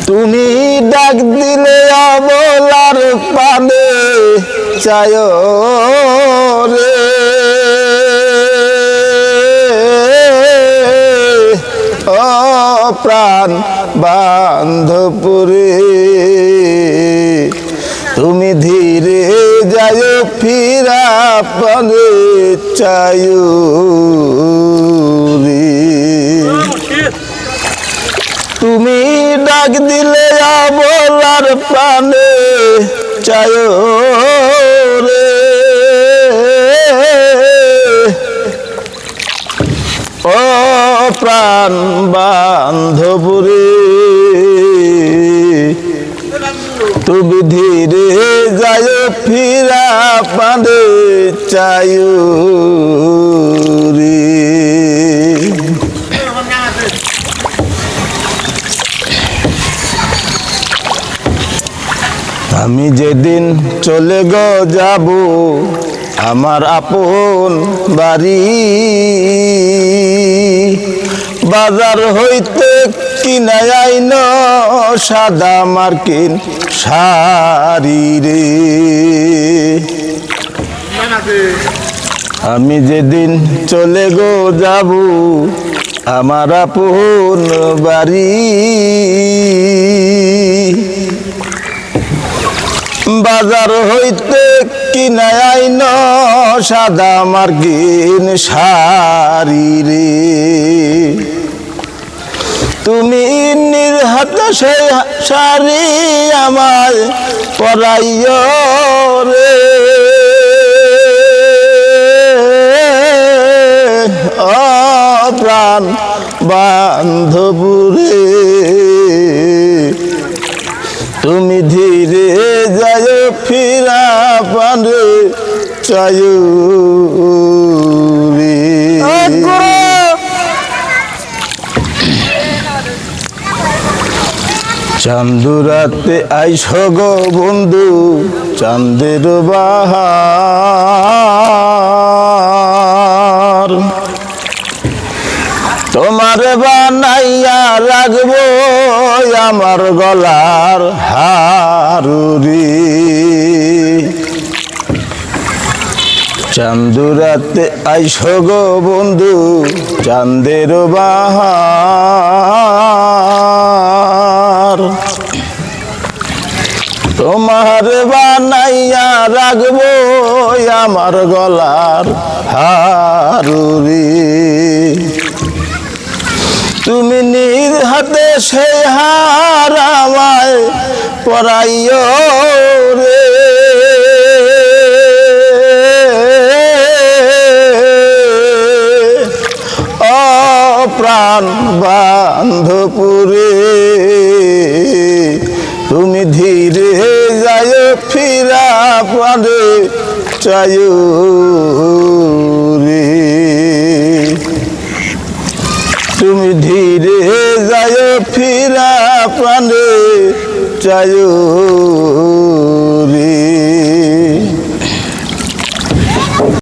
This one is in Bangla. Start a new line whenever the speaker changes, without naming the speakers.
তুমি ডাক দিলে অবলার পানে চায় রে ও প্রাণ বান্ধবপুরে তুমি ধীরে যায় ফিরা পানে চায় রে তুমি ডাক দিলে অবলার প্রাণে চায় রে ও প্রাণ বান্ধবরে তুমি ধীরে যায় ফিরা পানে চায় রে আমি যেদিন চলে যাব আমার আপন বাড়ি বাজার হইতে কিনে আইন সাদা মার্কিন শাড়ি রে আমি যেদিন চলে যাব আমার আপন বাড়ি বাজার হইতে কিনে আইন সাদা মার্কিন শাড়ি রে তুমি নিজ হাতে সেই শাড়ি আমায় পরাইও রে ও প্রাণ বান্ধবরে তুমি ধীরে যায় ফিরা পানে চায় রে চান্দুরাতে আইস গো বন্ধু চাঁদের বাহার তোমার বানাইয়া রাখবো আমার গলার হারুরি চান্দুরাতে আইস গো বন্ধু চাঁদের বাহার তোমার বানাইয়া রাখবো আমার গলার হারুরি তুমি নিজ হাতে সেই হার আমায় পরাইও রে ও প্রাণ বান্ধবপুরে তুমি ধীরে যায় ফিরা পানে চায় রে তুমি ধীরে যায় ফিরা প্রাণে চায় রে